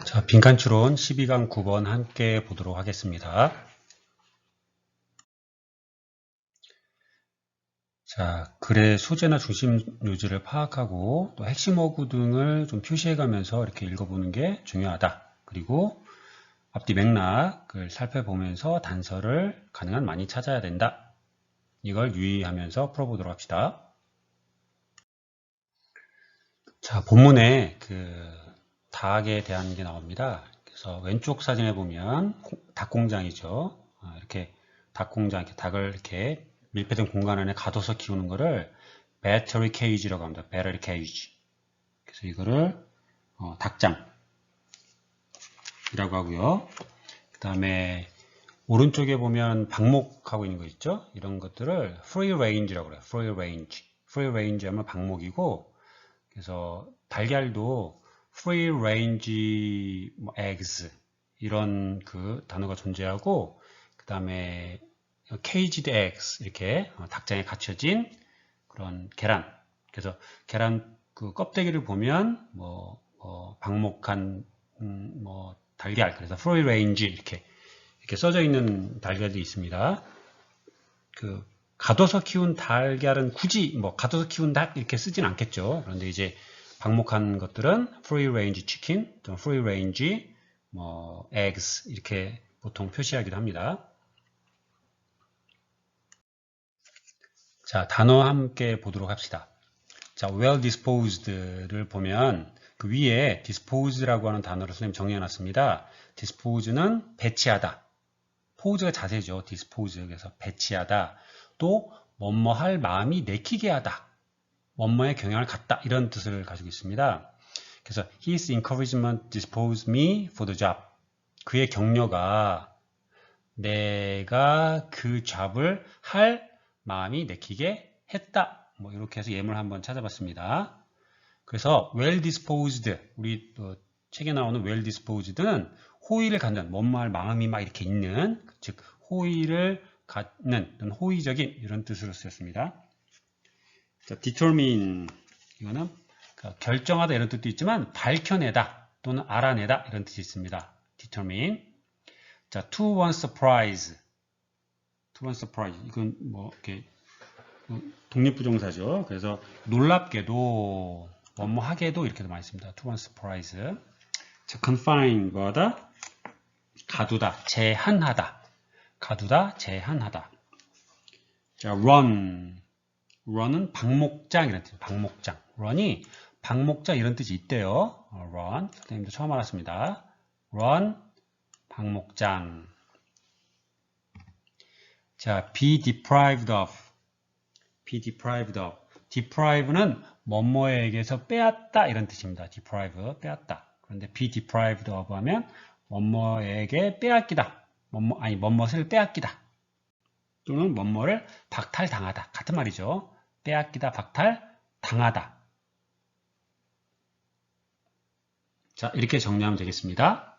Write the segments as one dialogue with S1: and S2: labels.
S1: 자, 빈칸 추론 12강 9번 함께 보도록 하겠습니다. 자, 글의 소재나 중심 요지를 파악하고 또 핵심 어구 등을 좀 표시해 가면서 이렇게 읽어보는 게 중요하다. 그리고 앞뒤 맥락을 살펴보면서 단서를 가능한 많이 찾아야 된다. 이걸 유의하면서 풀어보도록 합시다. 자, 본문에 닭에 대한 게 나옵니다. 그래서 왼쪽 사진에 보면 닭공장이죠. 이렇게 닭공장, 이렇게 닭을 이렇게 밀폐된 공간 안에 가둬서 키우는 거를 배터리 케이지라고 합니다. 배터리 케이지. 그래서 이거를 닭장이라고 하고요. 그 다음에 오른쪽에 보면 방목하고 있는 거 있죠? 이런 것들을 free range라고 그래요. free range. free range 하면 방목이고, 그래서 달걀도 free range eggs 이런 단어가 존재하고, 그 다음에 caged eggs 이렇게 닭장에 갇혀진 그런 계란. 그래서 계란 껍데기를 보면 방목한 달걀. 그래서 free range 이렇게 써져 있는 달걀도 있습니다. 가둬서 키운 달걀은 굳이 가둬서 키운 닭 이렇게 쓰진 않겠죠. 그런데 이제 방목한 것들은 free range chicken, free range eggs 이렇게 보통 표시하기도 합니다. 자, 단어 함께 보도록 합시다. 자, well disposed를 보면 그 위에 dispose라고 하는 단어를 선생님 정리해놨습니다. dispose는 배치하다. 포즈가 자세죠. dispose. 그래서 배치하다. 또 뭐뭐할 마음이 내키게 하다. 뭐뭐의 경향을 갖다. 이런 뜻을 가지고 있습니다. 그래서 his encouragement disposed me for the job. 그의 격려가 내가 그 잡을 할 마음이 내키게 했다. 이렇게 해서 예문을 한번 찾아봤습니다. 그래서 well disposed, 우리 책에 나오는 well disposed는 호의를 갖는, 뭐뭐할 마음이 막 이렇게 있는, 즉 호의를 갖는, 호의적인 이런 뜻으로 쓰였습니다. 자, determine, 이거는 결정하다 이런 뜻도 있지만 밝혀내다 또는 알아내다 이런 뜻이 있습니다. determine. 자, to one's surprise. to one's surprise. 이건 이렇게 독립부정사죠. 그래서 놀랍게도, 뭐뭐하게도 이렇게도 많이 씁니다. to one's surprise. 자, confine, 뭐하다? 가두다, 제한하다. 가두다, 제한하다. 자, run. run은 방목장 이런 뜻. 방목장. run이 방목장 이런 뜻이 있대요. run. 선생님도 처음 알았습니다. run, 방목장. 자, be deprived of. be deprived of. deprive는 뭐뭐에게서 빼앗다 이런 뜻입니다. deprive, 빼앗다. 그런데 be deprived of 하면 뭐뭐에게 빼앗기다. 뭐뭇을 빼앗기다. 또는 뭐뭐를 박탈당하다. 같은 말이죠. 빼앗기다, 박탈당하다. 자, 이렇게 정리하면 되겠습니다.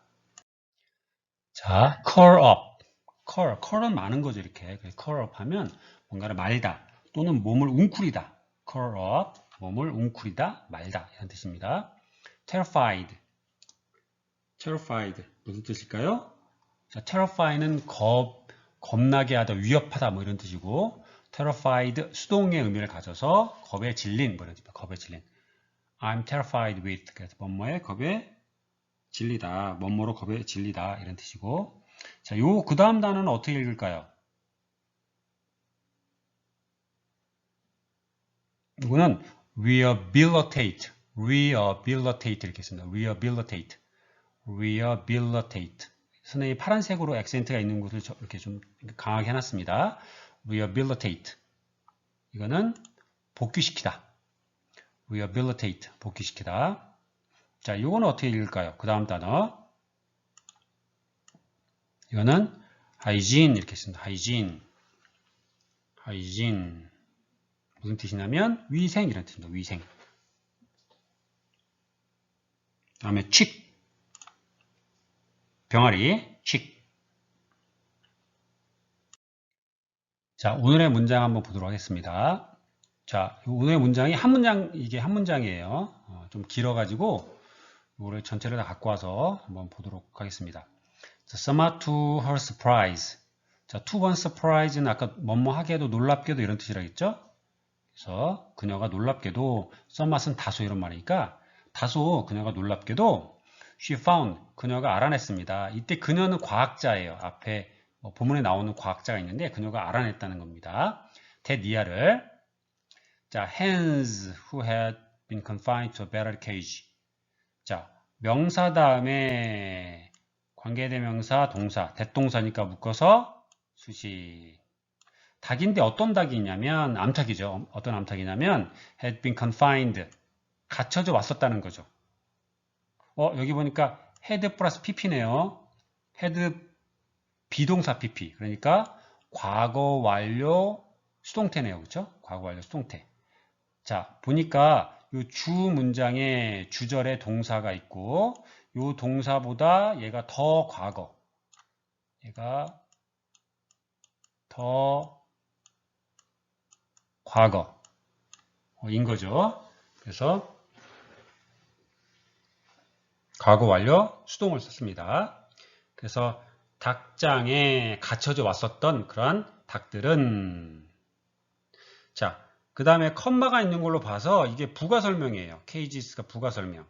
S1: 자, curl up. curl은 많은 거죠, 이렇게. curl up 하면 뭔가를 말다. 또는 몸을 웅크리다. curl up, 몸을 웅크리다, 말다. 이런 뜻입니다. terrified. terrified. 무슨 뜻일까요? 자, terrify는 겁나게 하다, 위협하다, 이런 뜻이고, terrified, 수동의 의미를 가져서 겁에 질린, 이런 뜻입니다. 겁에 질린. I'm terrified with. 그래서 뭐뭐에 겁에 질리다. 뭐뭐로 겁에 질리다. 이런 뜻이고. 자, 그 다음 단어는 어떻게 읽을까요? 이거는 rehabilitate. rehabilitate 이렇게 씁니다. rehabilitate. rehabilitate. 선생님이 파란색으로 액센트가 있는 곳을 이렇게 좀 강하게 해놨습니다. rehabilitate. 이거는 복귀시키다. rehabilitate. 복귀시키다. 자, 이거는 어떻게 읽을까요? 그 다음 단어. 이거는 hygiene 이렇게 씁니다. hygiene. hygiene. 무슨 뜻이냐면 위생 이런 뜻입니다. 위생. 그 다음에 chick. 병아리, chick. 자, 오늘의 문장 한번 보도록 하겠습니다. 자, 오늘의 문장이 이게 한 문장이에요. 좀 길어가지고 이거를 전체를 다 갖고 와서 한번 보도록 하겠습니다. 자, somewhat to her surprise. 자, to one surprise는 아까 뭐뭐 하게도 놀랍게도 이런 뜻이라 했죠? 그래서 그녀가 놀랍게도 somewhat은 다소 이런 말이니까 다소 그녀가 놀랍게도 she found 그녀가 알아냈습니다. 이때 그녀는 과학자예요. 앞에 본문에 나오는 과학자가 있는데 그녀가 알아냈다는 겁니다. that 자, hens who had been confined to a better cage. 자, 명사 다음에 관계대명사 동사 대동사니까 묶어서 수식. 닭인데 어떤 닭이 있냐면 암탉이죠. 어떤 암탉이냐면 had been confined 갇혀져 왔었다는 거죠. 여기 보니까 had 플러스 pp네요. had 비동사 pp. 그러니까 과거 완료 수동태네요. 그렇죠? 과거 완료 수동태. 자, 보니까 이 주 문장에 주절에 동사가 있고 이 동사보다 얘가 더 과거. 얘가 더 과거인 거죠. 그래서 과거 완료 수동을 썼습니다. 그래서 닭장에 갇혀져 왔었던 그런 닭들은 자, 그 다음에 컴마가 있는 걸로 봐서 이게 부가 설명이에요. cages가 부가 설명.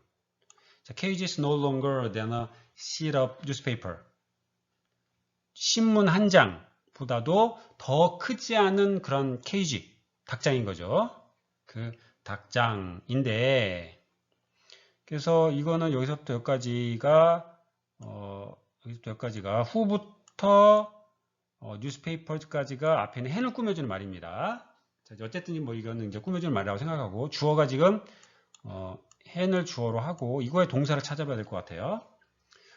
S1: 자, cages no longer than a sheet of newspaper. 신문 한 장보다도 더 크지 않은 그런 케이지, 닭장인 거죠. 그 닭장인데 그래서 이거는 여기서부터 여기까지가 후부터 뉴스페이퍼까지가 앞에는 헨을 꾸며주는 말입니다. 자, 어쨌든 뭐 이거는 이제 꾸며주는 말이라고 생각하고 주어가 지금 헨을 주어로 하고 이거의 동사를 찾아봐야 될 것 같아요.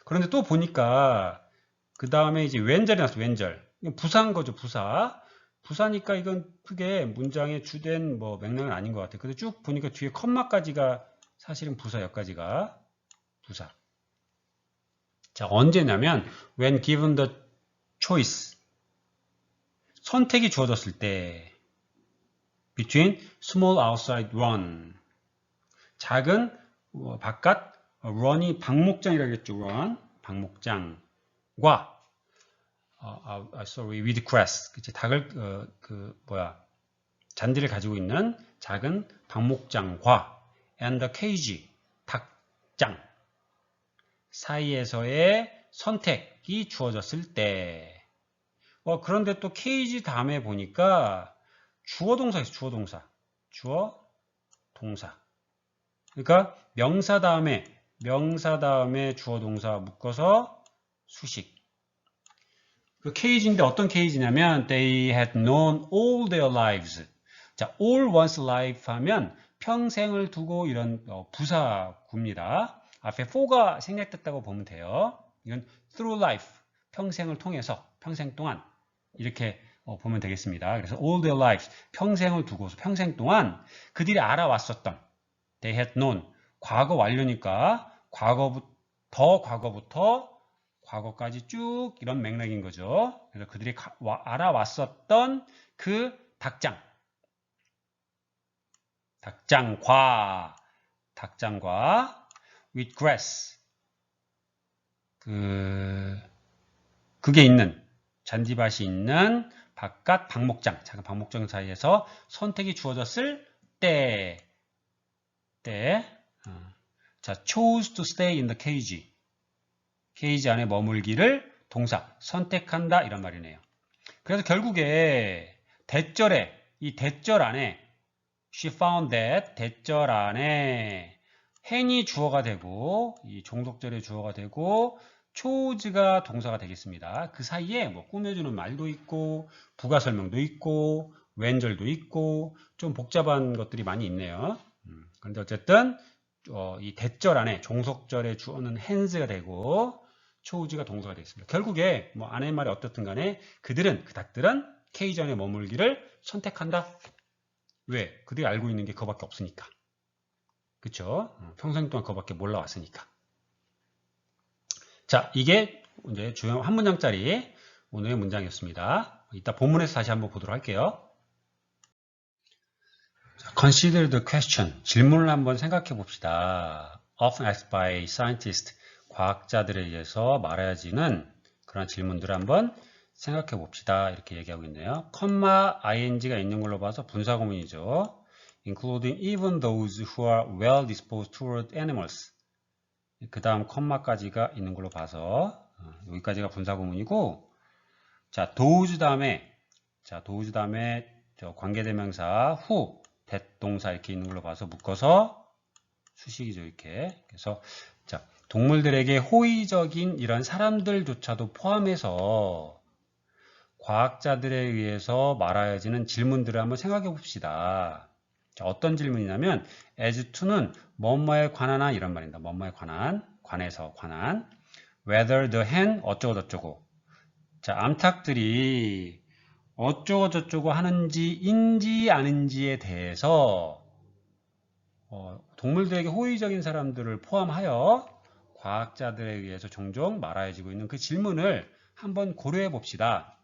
S1: 그런데 또 보니까 그 다음에 이제 왼절이 나왔어. 왼절. 이건 부사인 거죠. 부사. 부사니까 이건 크게 문장의 주된 뭐 맥락은 아닌 것 같아요. 근데 쭉 보니까 뒤에 컴마까지가 사실은 부사 여기까지가 부사. 자, 언제냐면 when given the choice 선택이 주어졌을 때 between small outside run 작은 바깥 run이 방목장이라겠죠. run 방목장과 with grass 그치 닭을 잔디를 가지고 있는 작은 방목장과 and the cage 닭장 사이에서의 선택이 주어졌을 때 그런데 또 cage 다음에 보니까 주어 동사 있어. 주어 동사 그러니까 명사 다음에 주어 동사 묶어서 수식 그 cage인데 어떤 cage냐면 they had known all their lives 자, all one's life 하면 평생을 두고 이런 부사구입니다. 앞에 for가 생략됐다고 보면 돼요. 이건 through life, 평생을 통해서, 평생 동안 이렇게 보면 되겠습니다. 그래서 all their lives, 평생을 두고서 평생 동안 그들이 알아왔었던 they had known, 과거 완료니까 과거부터 과거까지 쭉 이런 맥락인 거죠. 그래서 그들이 알아왔었던 그 닭장과 with grass 그게 있는 잔디밭이 있는 바깥 방목장 작은 방목장 사이에서 선택이 주어졌을 때 자, chose to stay in the cage 케이지 안에 머물기를 동사 선택한다 이런 말이네요. 그래서 결국에 이 대절 안에 she found that 대절 안에 hen이 주어가 되고 이 종속절의 주어가 되고 chose가 동사가 되겠습니다. 그 사이에 뭐 꾸며주는 말도 있고 부가 설명도 있고 왼절도 있고 좀 복잡한 것들이 많이 있네요. 그런데 어쨌든 이 대절 안에 종속절의 주어는 hands가 되고 chose가 동사가 되겠습니다. 결국에 뭐 안의 말이 어떻든 간에 그 닭들은 케이지 안에 머물기를 선택한다. 왜? 그들이 알고 있는 게 그거밖에 없으니까. 그쵸? 평생 동안 그거밖에 몰라왔으니까. 자, 이게 이제 주요 한 문장짜리 오늘의 문장이었습니다. 이따 본문에서 다시 한번 보도록 할게요. 자, consider the question. 질문을 한번 생각해 봅시다. often asked by scientists. 과학자들에 의해서 말해지는 그런 질문들을 한번 생각해 봅시다. 이렇게 얘기하고 있네요. 컴마 ing가 있는 걸로 봐서 분사구문이죠. including even those who are well disposed toward animals. 그 다음 컴마까지가 있는 걸로 봐서 여기까지가 분사구문이고, 자, those 다음에 저 관계대명사 who 대동사 이렇게 있는 걸로 봐서 묶어서 수식이죠. 이렇게. 그래서 자, 동물들에게 호의적인 이런 사람들조차도 포함해서 과학자들에 의해서 말하여지는 질문들을 한번 생각해 봅시다. 자, 어떤 질문이냐면 as to는 뭐뭐에 관한한 이런 말입니다. 뭐뭐에 관해서 관한 whether the hen 어쩌고저쩌고. 자, 암탉들이 어쩌고저쩌고 하는지인지 아닌지에 대해서 동물들에게 호의적인 사람들을 포함하여 과학자들에 의해서 종종 말하여지고 있는 그 질문을 한번 고려해 봅시다.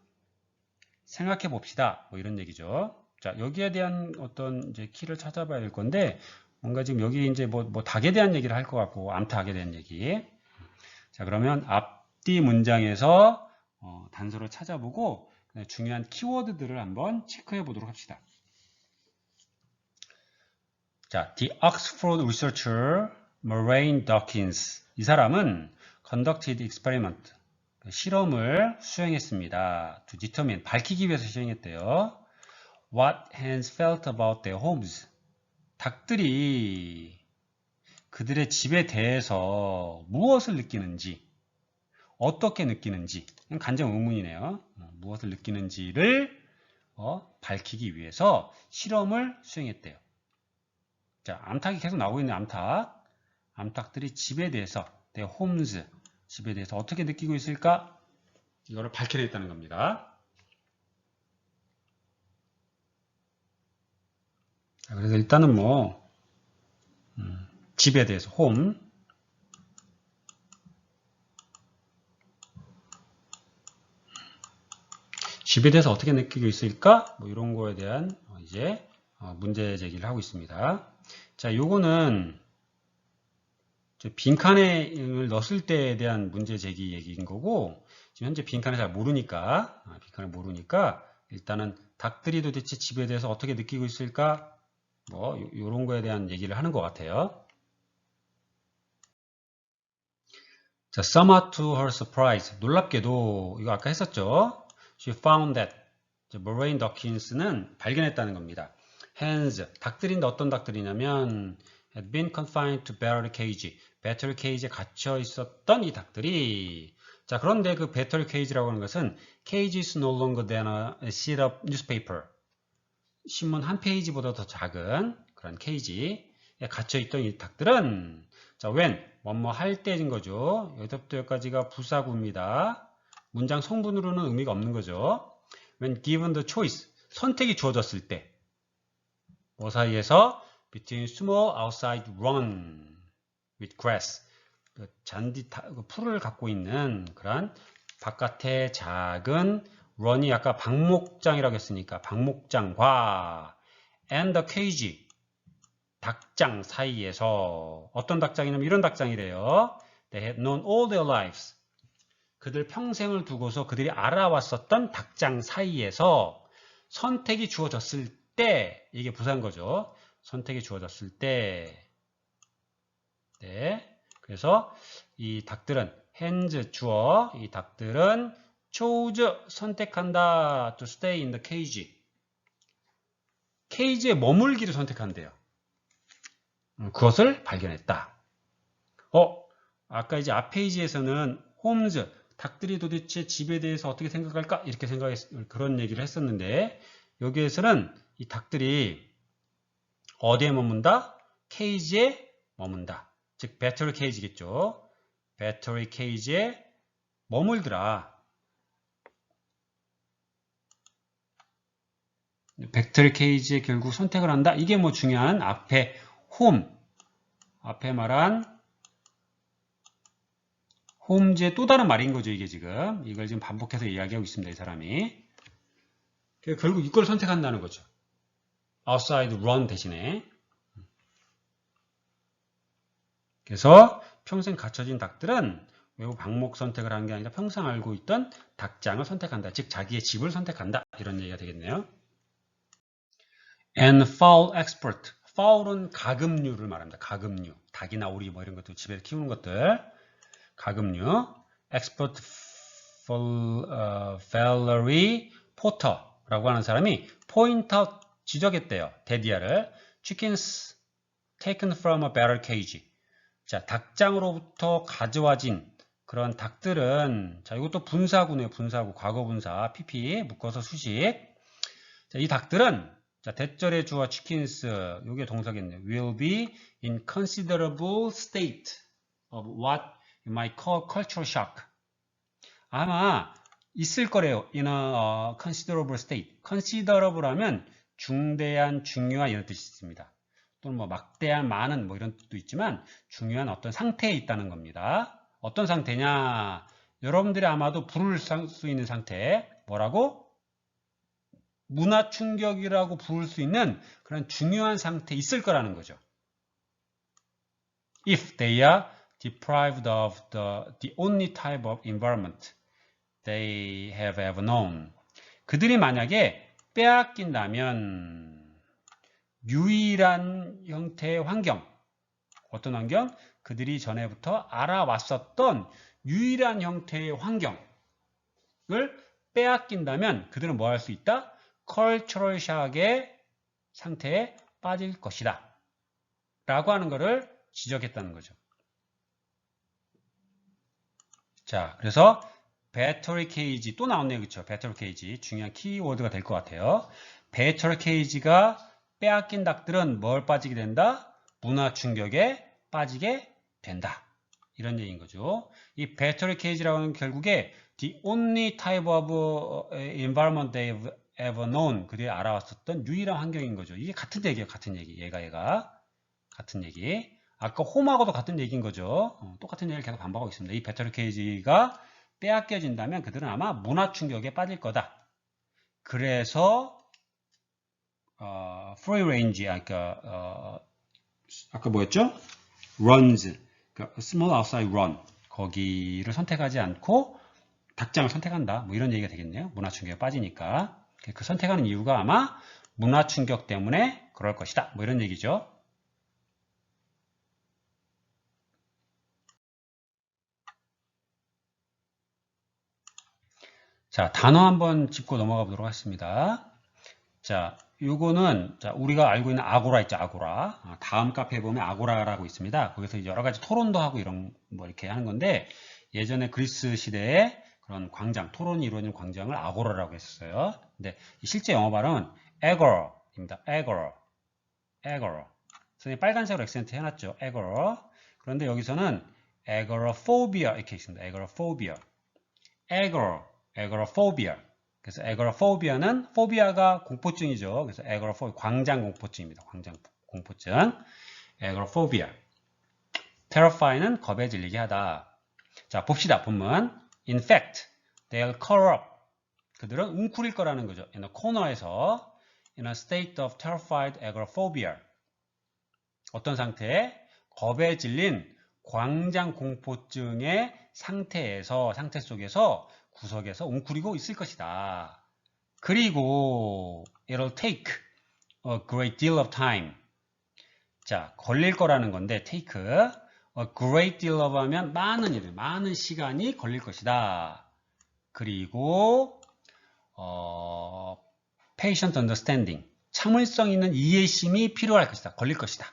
S1: 생각해 봅시다. 뭐 이런 얘기죠. 자, 여기에 대한 어떤 이제 키를 찾아봐야 될 건데, 뭔가 지금 여기 이제 뭐 닭에 대한 얘기를 할 것 같고, 암탉에 대한 얘기. 자, 그러면 앞뒤 문장에서 단서를 찾아보고, 중요한 키워드들을 한번 체크해 보도록 합시다. 자, the Oxford researcher Moraine Dawkins. 이 사람은 conducted experiment. 실험을 수행했습니다. To determine, 밝히기 위해서 수행했대요. What hens felt about their homes. 닭들이 그들의 집에 대해서 무엇을 느끼는지, 어떻게 느끼는지, 간접 의문이네요. 무엇을 느끼는지를 밝히기 위해서 실험을 수행했대요. 자, 암탉이 계속 나오고 있는 암탉들이 집에 대해서, their homes, 집에 대해서 어떻게 느끼고 있을까? 이거를 밝혀냈다는 겁니다. 자, 그래서 일단은 뭐 집에 대해서 home, 집에 대해서 어떻게 느끼고 있을까? 뭐 이런 거에 대한 이제 문제 제기를 하고 있습니다. 자, 요거는 빈칸에 넣었을 때에 대한 문제 제기 얘기인 거고, 지금 현재 빈칸을 잘 모르니까, 일단은 닭들이 도대체 집에 대해서 어떻게 느끼고 있을까? 뭐 요런 거에 대한 얘기를 하는 것 같아요. 자, somewhat to her surprise. 놀랍게도 이거 아까 했었죠. She found that Moraine Dawkins는 발견했다는 겁니다. hens, 닭들인데 어떤 닭들이냐면 had been confined to battery cage. 배터리 케이지에 갇혀 있었던 이 닭들이, 자, 그런데 그 배터리 케이지라고 하는 것은 cage is no longer than a sheet of newspaper. 신문 한 페이지보다 더 작은 그런 케이지에 갇혀 있던 이 닭들은, 자, when, 뭐뭐 할 때인 거죠. 여기서부터 여기까지가 부사구입니다. 문장 성분으로는 의미가 없는 거죠. When given the choice, 선택이 주어졌을 때, 뭐 사이에서 between small outside run with grass, 풀을 갖고 있는 그런 바깥에 작은 run이 아까 박목장이라고 했으니까 박목장과 and the cage, 닭장 사이에서, 어떤 닭장이냐면 이런 닭장이래요. They had known all their lives. 그들 평생을 두고서 그들이 알아왔었던 닭장 사이에서 선택이 주어졌을 때, 이게 부사인 거죠. 선택이 주어졌을 때. 네. 그래서 이 닭들은 hens 주어, 이 닭들은 chose 선택한다 to stay in the cage. 케이지에 머물기를 선택한대요. 그것을 발견했다. 아까 이제 앞 페이지에서는 homes, 닭들이 도대체 집에 대해서 어떻게 생각할까? 이렇게 그런 얘기를 했었는데, 여기에서는 이 닭들이 어디에 머문다? 케이지에 머문다. 즉, 배터리 케이지겠죠. 배터리 케이지에 머물더라. 배터리 케이지에 결국 선택을 한다. 이게 뭐 중요한 앞에 home, 앞에 말한 홈즈의 또 다른 말인 거죠. 이게 지금 이걸 지금 반복해서 이야기하고 있습니다. 이 사람이 결국 이걸 선택한다는 거죠. outside run 대신에. 그래서 평생 갇혀진 닭들은 외부 방목 선택을 한 게 아니라 평생 알고 있던 닭장을 선택한다. 즉 자기의 집을 선택한다. 이런 얘기가 되겠네요. And fowl expert. fowl은 가금류를 말합니다. 가금류. 닭이나 오리 뭐 이런 것들 집에서 키우는 것들. 가금류. expert Valerie Potter라고 하는 사람이 point out 지적했대요. 데디아를. Chickens taken from a better cage. 자, 닭장으로부터 가져와진 그런 닭들은, 자, 이것도 분사구네요. 분사구, 과거 분사, pp, 묶어서 수식. 자, 이 닭들은, 자, 대절의 주어 chickens, 요게 동사겠네요. will be in considerable state of what you might call cultural shock. 아마 있을 거래요. in a considerable state. considerable 하면 중대한, 중요한 이런 뜻이 있습니다. 또는 뭐 막대한, 많은 뭐 이런 뜻도 있지만 중요한 어떤 상태에 있다는 겁니다. 어떤 상태냐? 여러분들이 아마도 부를 수 있는 상태. 뭐라고? 문화 충격이라고 부를 수 있는 그런 중요한 상태에 있을 거라는 거죠. If they are deprived of the only type of environment they have ever known. 그들이 만약에 빼앗긴다면 유일한 형태의 환경, 어떤 환경? 그들이 전에부터 알아왔었던 유일한 형태의 환경을 빼앗긴다면 그들은 뭐 할 수 있다? cultural shock의 상태에 빠질 것이다. 라고 하는 것을 지적했다는 거죠. 자, 그래서 battery cage 또 나왔네요. 그렇죠? battery cage 중요한 키워드가 될 것 같아요. battery cage가 빼앗긴 닭들은 뭘 빠지게 된다? 문화 충격에 빠지게 된다. 이런 얘기인 거죠. 이 battery cage라고 하는 결국에 the only type of environment they've ever known. 그들이 알아왔었던 유일한 환경인 거죠. 이게 같은 얘기예요. 같은 얘기. 얘가. 같은 얘기. 아까 홈하고도 같은 얘기인 거죠. 똑같은 얘기를 계속 반복하고 있습니다. 이 battery cage가 빼앗겨진다면 그들은 아마 문화 충격에 빠질 거다. 그래서 free range, 아까 뭐였죠? runs, 그러니까 small outside run, 거기를 선택하지 않고 닭장을 선택한다. 뭐 이런 얘기가 되겠네요. 문화 충격에 빠지니까. 그 선택하는 이유가 아마 문화 충격 때문에 그럴 것이다. 뭐 이런 얘기죠. 자, 단어 한번 짚고 넘어가 보도록 하겠습니다. 자, 요거는 자, 우리가 알고 있는 아고라 있죠, 아고라. 다음 카페에 보면 아고라라고 있습니다. 거기서 여러 가지 토론도 하고 이런 뭐 이렇게 하는 건데 예전에 그리스 시대에 그런 광장, 토론이 이루어지는 광장을 아고라라고 했었어요. 근데 실제 영어 발음은 agor입니다. agora. 선생님 빨간색으로 액센트 해놨죠. agora. 그런데 여기서는 agoraphobia 이렇게 있습니다. agoraphobia. agoraphobia. 그래서 agoraphobia는 포비아가 공포증이죠. 그래서 agoraphobia 광장 공포증입니다. 광장 공포증. agoraphobia. terrify는 겁에 질리게 하다. 자, 봅시다. 본문. In fact, they'll curl up. 그들은 웅크릴 거라는 거죠. in a corner에서 in a state of terrified agoraphobia. 어떤 상태? 겁에 질린 광장 공포증의 상태 속에서 구석에서 웅크리고 있을 것이다. 그리고 it'll take a great deal of time. 자, 걸릴 거라는 건데 take a great deal of 하면 많은 시간이 걸릴 것이다. 그리고 patient understanding. 참을성 있는 이해심이 필요할 것이다. 걸릴 것이다.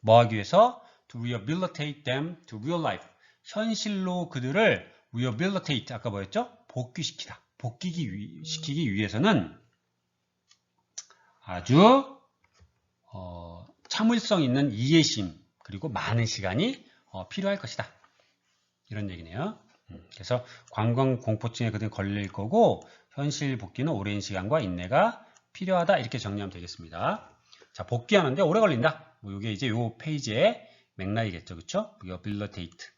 S1: 뭐 하기 위해서? To rehabilitate them to real life. 현실로 그들을 rehabilitate, 아까 뭐였죠? 복귀시키다. 복귀시키기 위해서는 아주 참을성 있는 이해심 그리고 많은 시간이 필요할 것이다. 이런 얘기네요. 그래서 관광공포증에 그들은 걸릴 거고 현실 복귀는 오랜 시간과 인내가 필요하다. 이렇게 정리하면 되겠습니다. 자, 복귀하는데 오래 걸린다. 뭐 이게 이제 요 페이지의 맥락이겠죠. 그쵸? rehabilitate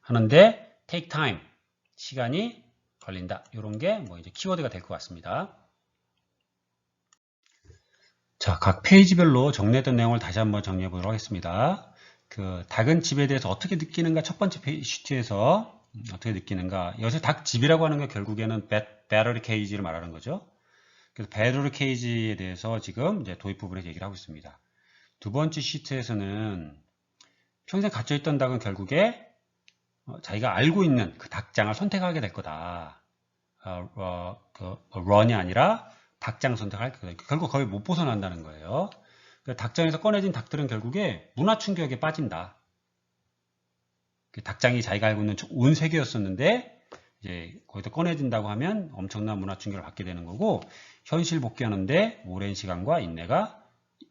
S1: 하는데 take time. 시간이 걸린다. 이런 게 뭐 이제 키워드가 될 것 같습니다. 자, 각 페이지별로 정리했던 내용을 다시 한번 정리해 보도록 하겠습니다. 그 닭은 집에 대해서 어떻게 느끼는가 첫 번째 시트에서 어떻게 느끼는가. 여기서 닭 집이라고 하는 게 결국에는 배터리 케이지를 말하는 거죠. 그래서 배터리 케이지에 대해서 지금 이제 도입 부분에서 얘기를 하고 있습니다. 두 번째 시트에서는 평생 갇혀있던 닭은 결국에 자기가 알고 있는 그 닭장을 선택하게 될 거다. 런이 아니라 닭장 선택할 거다. 결국 거의 못 벗어난다는 거예요. 닭장에서 꺼내진 닭들은 결국에 문화 충격에 빠진다. 닭장이 자기가 알고 있는 온 세계였었는데 이제 거기서 꺼내진다고 하면 엄청난 문화 충격을 받게 되는 거고, 현실 복귀하는데 오랜 시간과 인내가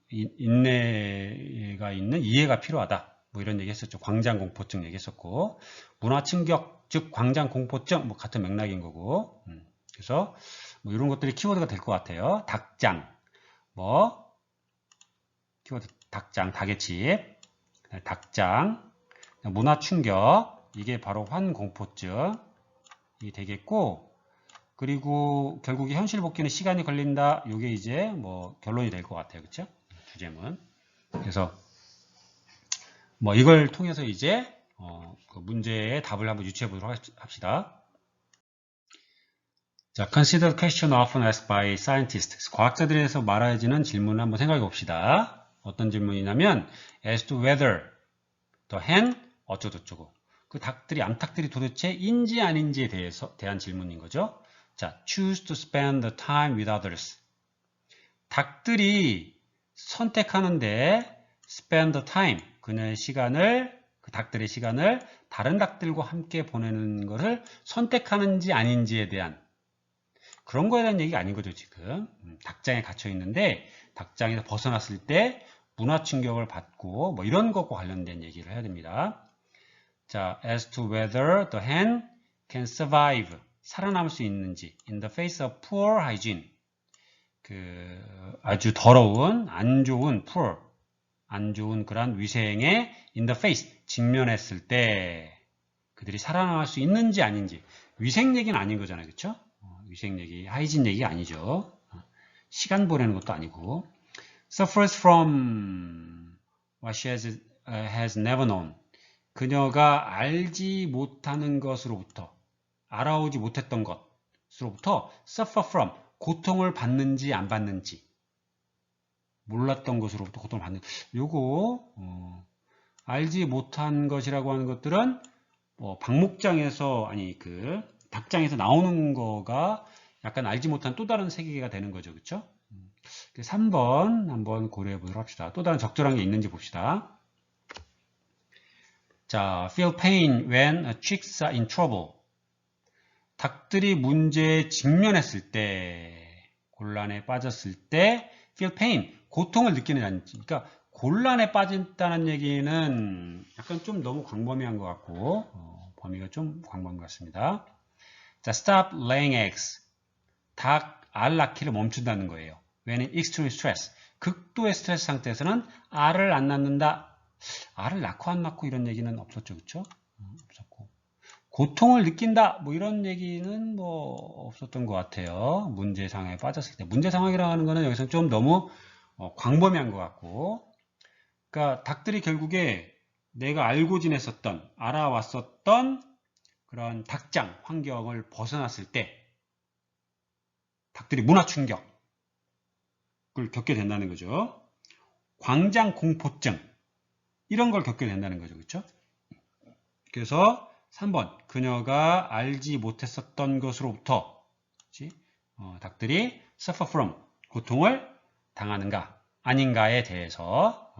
S1: 있는 이해가 필요하다. 뭐 이런 얘기 했었죠. 광장공포증 얘기했었고, 문화 충격, 즉 광장공포증 뭐 같은 맥락인 거고, 그래서 뭐 이런 것들이 키워드가 될 것 같아요. 닭장, 뭐 키워드 닭장, 닭의 집, 닭장, 문화 충격, 이게 바로 환공포증이 되겠고, 그리고 결국에 현실 복귀는 시간이 걸린다. 이게 이제 뭐 결론이 될 것 같아요. 그렇죠? 주제문. 그래서 뭐 이걸 통해서 이제 그 문제의 답을 한번 유추해 보도록 합시다. 자, consider the question often asked by scientists. 과학자들에서 말해지는 질문을 한번 생각해 봅시다. 어떤 질문이냐면 as to whether the hen 어쩌고저쩌고, 그 닭들이 암탉들이 도대체 인지 아닌지에 대한 질문인 거죠. 자, choose to spend the time with others. 닭들이 선택하는데 spend the time, 그녀의 시간을, 그 닭들의 시간을 다른 닭들과 함께 보내는 것을 선택하는지 아닌지에 대한 그런 거에 대한 얘기가 아닌 거죠, 지금. 닭장에 갇혀 있는데 닭장에서 벗어났을 때 문화 충격을 받고 뭐 이런 것과 관련된 얘기를 해야 됩니다. 자, as to whether the hen can survive, 살아남을 수 있는지 in the face of poor hygiene, 그 아주 더러운, 안 좋은 poor, 안 좋은 그런 위생에 in the face, 직면했을 때 그들이 살아남을 수 있는지 아닌지. 위생 얘기는 아닌 거잖아요, 그렇죠? 위생 얘기, 하이진 얘기가 아니죠. 시간 보내는 것도 아니고. suffers from what she has never known. 그녀가 알지 못하는 것으로부터, 알아오지 못했던 것으로부터 suffer from, 고통을 받는지 안 받는지, 몰랐던 것으로부터 고통을 받는, 요거 알지 못한 것이라고 하는 것들은 방목장에서, 아니 그 닭장에서 나오는 거가 약간 알지 못한 또 다른 세계가 되는 거죠. 그렇죠? 3번 한번 고려해 보도록 합시다. 또 다른 적절한 게 있는지 봅시다. 자, feel pain when chicks are in trouble. 닭들이 문제에 직면했을 때, 곤란에 빠졌을 때 feel pain, 고통을 느끼는 아닌지. 그러니까 곤란에 빠진다는 얘기는 약간 좀 너무 광범위한 것 같고, 범위가 좀 광범위 같습니다. 자, stop laying eggs. 닭 알 낳기를 멈춘다는 거예요. When in extreme stress. 극도의 스트레스 상태에서는 알을 안 낳는다. 알을 낳고 안 낳고 이런 얘기는 없었죠. 그렇죠? 없었고. 고통을 느낀다. 뭐 이런 얘기는 뭐 없었던 것 같아요. 문제 상황에 빠졌을 때. 문제 상황이라고 하는 거는 여기서 좀 너무 광범위한 것 같고. 그러니까 닭들이 결국에 내가 알고 지냈었던, 알아왔었던 그런 닭장 환경을 벗어났을 때 닭들이 문화 충격을 겪게 된다는 거죠. 광장 공포증, 이런 걸 겪게 된다는 거죠. 그렇죠? 그래서 3번, 그녀가 알지 못했었던 것으로부터 닭들이 suffer from, 고통을 당하는가 아닌가에 대해서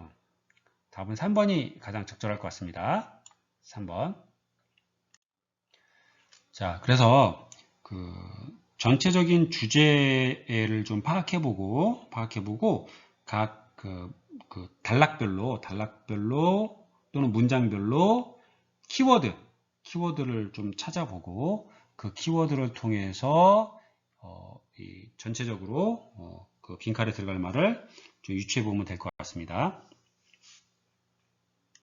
S1: 답은 3번이 가장 적절할 것 같습니다. 3번. 자, 그래서 그 전체적인 주제를 좀 파악해보고 각 그 단락별로 또는 문장별로 키워드를 좀 찾아보고 그 키워드를 통해서 이 전체적으로 그 빈칸에 들어갈 말을 좀 유추해 보면 될 것 같습니다.